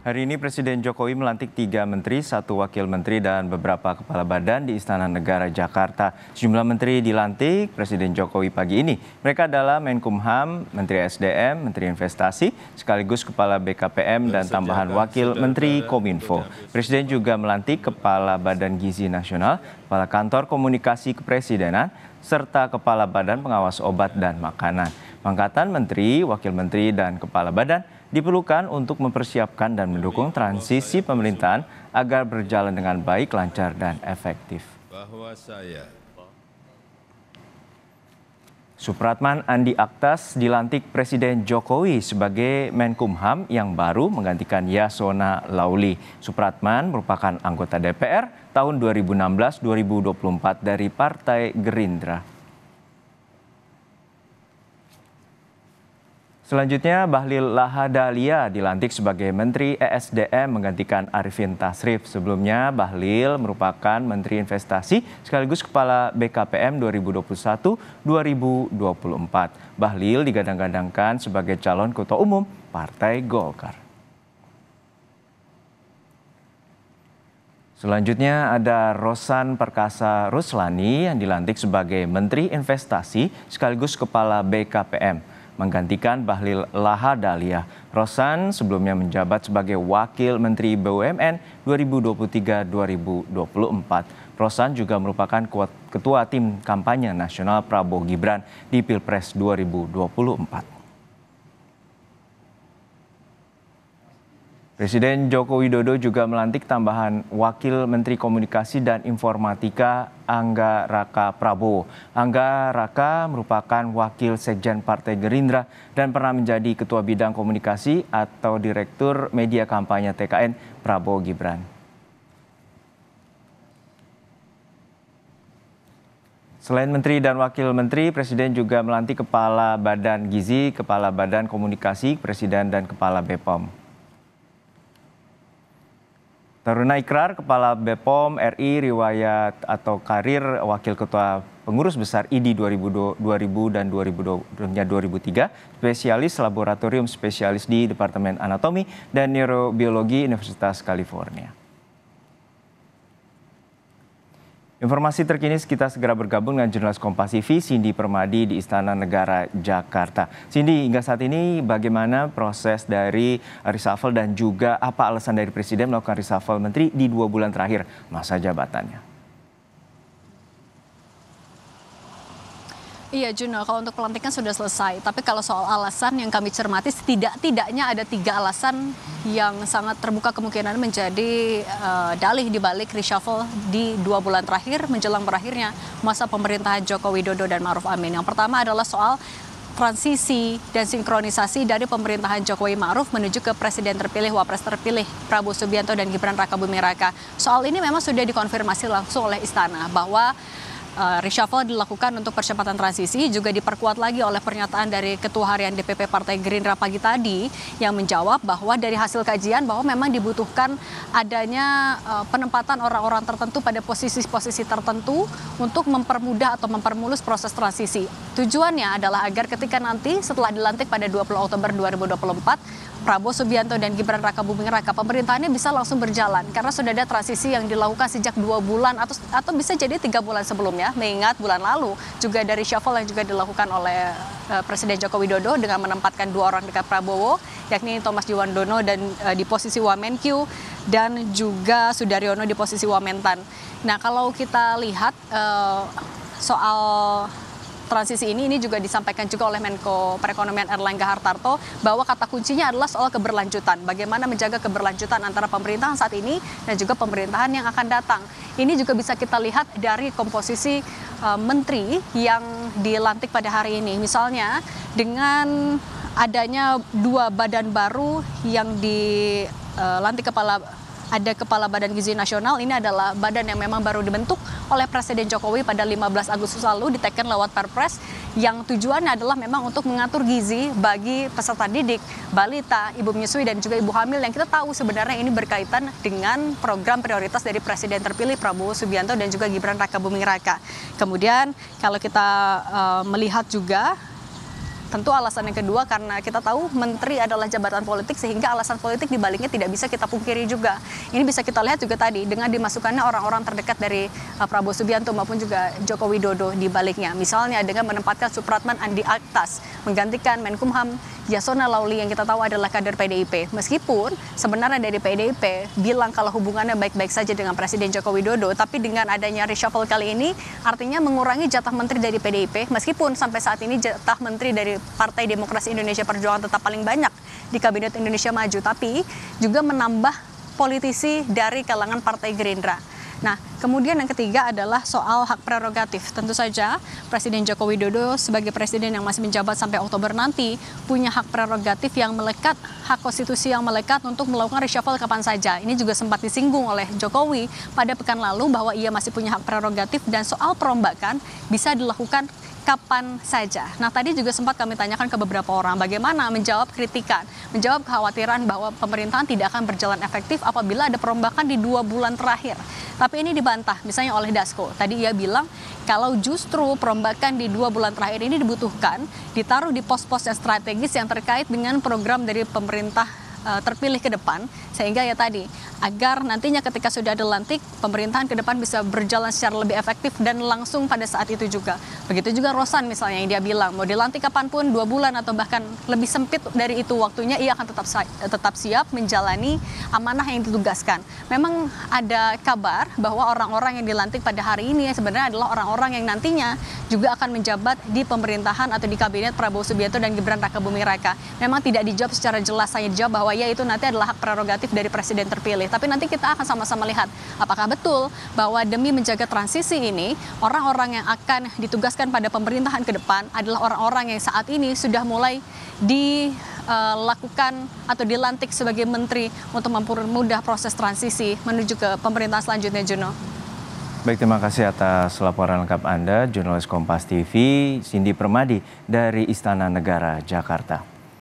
Hari ini Presiden Jokowi melantik 3 menteri, 1 wakil menteri, dan beberapa kepala badan di Istana Negara Jakarta. Sejumlah menteri dilantik Presiden Jokowi pagi ini. Mereka adalah Menkumham, Menteri SDM, Menteri Investasi, sekaligus Kepala BKPM dan tambahan Wakil Menteri Kominfo. Presiden juga melantik Kepala Badan Gizi Nasional, Kepala Kantor Komunikasi Kepresidenan, serta Kepala Badan Pengawas Obat dan Makanan. Pangkatan menteri, wakil menteri, dan kepala badan diperlukan untuk mempersiapkan dan mendukung transisi pemerintahan agar berjalan dengan baik, lancar, dan efektif. Supratman Andi Aktas dilantik Presiden Jokowi sebagai Menkumham yang baru menggantikan Yasona Lauli. Supratman merupakan anggota DPR tahun 2016-2024 dari Partai Gerindra. Selanjutnya, Bahlil Lahadalia dilantik sebagai Menteri ESDM menggantikan Arifin Tasrif. Sebelumnya, Bahlil merupakan Menteri Investasi sekaligus Kepala BKPM 2021-2024. Bahlil digadang-gadangkan sebagai calon Ketua Umum Partai Golkar. Selanjutnya ada Rosan Perkasa Ruslani yang dilantik sebagai Menteri Investasi sekaligus Kepala BKPM. Menggantikan Bahlil Lahadalia. Rosan sebelumnya menjabat sebagai Wakil Menteri BUMN 2023-2024. Rosan juga merupakan Ketua Tim Kampanye Nasional Prabowo Gibran di Pilpres 2024. Presiden Joko Widodo juga melantik tambahan Wakil Menteri Komunikasi dan Informatika Angga Raka Prabowo. Angga Raka merupakan Wakil Sekjen Partai Gerindra dan pernah menjadi Ketua Bidang Komunikasi atau Direktur Media Kampanye TKN Prabowo Gibran. Selain Menteri dan Wakil Menteri, Presiden juga melantik Kepala Badan Gizi, Kepala Badan Komunikasi Presiden, dan Kepala BPOM. Taruna Ikrar, Kepala BPOM RI, riwayat atau karir Wakil Ketua Pengurus Besar IDI 2000 dan 2003, spesialis laboratorium spesialis di Departemen Anatomi dan Neurobiologi Universitas California. Informasi terkini kita segera bergabung dengan jurnalis Kompas TV Cindy Permadi di Istana Negara Jakarta. Cindy, hingga saat ini bagaimana proses dari reshuffle dan juga apa alasan dari Presiden melakukan reshuffle menteri di 2 bulan terakhir masa jabatannya? Iya Juno, kalau untuk pelantikan sudah selesai. Tapi kalau soal alasan yang kami cermati, setidaknya ada 3 alasan yang sangat terbuka kemungkinan menjadi dalih di balik reshuffle di 2 bulan terakhir menjelang berakhirnya masa pemerintahan Joko Widodo dan Ma'ruf Amin. Yang pertama adalah soal transisi dan sinkronisasi dari pemerintahan Jokowi Ma'ruf menuju ke Presiden terpilih, Wapres terpilih Prabowo Subianto dan Gibran Rakabuming Raka. Soal ini memang sudah dikonfirmasi langsung oleh Istana bahwa reshuffle dilakukan untuk percepatan transisi, juga diperkuat lagi oleh pernyataan dari Ketua Harian DPP Partai Gerindra pagi tadi yang menjawab bahwa dari hasil kajian bahwa memang dibutuhkan adanya penempatan orang-orang tertentu pada posisi-posisi tertentu untuk mempermudah atau mempermulus proses transisi. Tujuannya adalah agar ketika nanti setelah dilantik pada 20 Oktober 2024, Prabowo Subianto dan Gibran Rakabuming Raka, pemerintahannya bisa langsung berjalan karena sudah ada transisi yang dilakukan sejak 2 bulan atau bisa jadi 3 bulan sebelumnya. Mengingat bulan lalu juga dari reshuffle yang juga dilakukan oleh Presiden Joko Widodo dengan menempatkan 2 orang dekat Prabowo, yakni Thomas Jiwandono dan di posisi Wamenkyu dan juga Sudaryono di posisi Wamentan. Nah, kalau kita lihat soal transisi ini juga disampaikan juga oleh Menko Perekonomian Erlangga Hartarto bahwa kata kuncinya adalah soal keberlanjutan. Bagaimana menjaga keberlanjutan antara pemerintahan saat ini dan juga pemerintahan yang akan datang. Ini juga bisa kita lihat dari komposisi menteri yang dilantik pada hari ini. Misalnya dengan adanya 2 badan baru yang dilantik ada Kepala Badan Gizi Nasional. Ini adalah badan yang memang baru dibentuk oleh Presiden Jokowi pada 15 Agustus lalu, diteken lewat Perpres, yang tujuannya adalah memang untuk mengatur gizi bagi peserta didik, balita, ibu menyusui, dan juga ibu hamil, yang kita tahu sebenarnya ini berkaitan dengan program prioritas dari Presiden terpilih Prabowo Subianto dan juga Gibran Rakabuming Raka. Kemudian kalau kita melihat juga tentu alasan yang kedua karena kita tahu menteri adalah jabatan politik sehingga alasan politik di baliknya tidak bisa kita pungkiri juga. Ini bisa kita lihat juga tadi dengan dimasukkannya orang-orang terdekat dari Prabowo Subianto maupun juga Joko Widodo di baliknya. Misalnya dengan menempatkan Supratman Andi Aktas menggantikan Menkumham Yasona Lawli yang kita tahu adalah kader PDIP. Meskipun sebenarnya dari PDIP bilang kalau hubungannya baik-baik saja dengan Presiden Joko Widodo, tapi dengan adanya reshuffle kali ini artinya mengurangi jatah menteri dari PDIP. Meskipun sampai saat ini jatah menteri dari Partai Demokrasi Indonesia Perjuangan tetap paling banyak di Kabinet Indonesia Maju, tapi juga menambah politisi dari kalangan Partai Gerindra. Nah, kemudian yang ketiga adalah soal hak prerogatif. Tentu saja Presiden Joko Widodo sebagai presiden yang masih menjabat sampai Oktober nanti punya hak prerogatif yang melekat, hak konstitusi yang melekat untuk melakukan reshuffle kapan saja. Ini juga sempat disinggung oleh Jokowi pada pekan lalu bahwa ia masih punya hak prerogatif dan soal perombakan bisa dilakukan kapan saja. Nah, tadi juga sempat kami tanyakan ke beberapa orang bagaimana menjawab kritikan, menjawab kekhawatiran bahwa pemerintahan tidak akan berjalan efektif apabila ada perombakan di 2 bulan terakhir. Tapi ini dibantah misalnya oleh Dasko. Tadi ia bilang kalau justru perombakan di 2 bulan terakhir ini dibutuhkan, ditaruh di pos-pos yang strategis yang terkait dengan program dari pemerintah terpilih ke depan, sehingga ya tadi agar nantinya ketika sudah dilantik pemerintahan ke depan bisa berjalan secara lebih efektif dan langsung pada saat itu juga. Begitu juga Rosan misalnya yang dia bilang mau dilantik kapanpun 2 bulan atau bahkan lebih sempit dari itu waktunya, ia akan tetap siap menjalani amanah yang ditugaskan. Memang ada kabar bahwa orang-orang yang dilantik pada hari ini sebenarnya adalah orang-orang yang nantinya juga akan menjabat di pemerintahan atau di kabinet Prabowo Subianto dan Gibran Rakabuming Raka. Memang tidak dijawab secara jelas, hanya dijawab bahwa ya itu nanti adalah hak prerogatif dari presiden terpilih. Tapi nanti kita akan sama-sama lihat apakah betul bahwa demi menjaga transisi ini orang-orang yang akan ditugaskan pada pemerintahan ke depan adalah orang-orang yang saat ini sudah mulai dilakukan atau dilantik sebagai menteri untuk mempermudah proses transisi menuju ke pemerintahan selanjutnya, Juno. Baik, terima kasih atas laporan lengkap Anda, jurnalis Kompas TV, Cindy Permadi dari Istana Negara, Jakarta.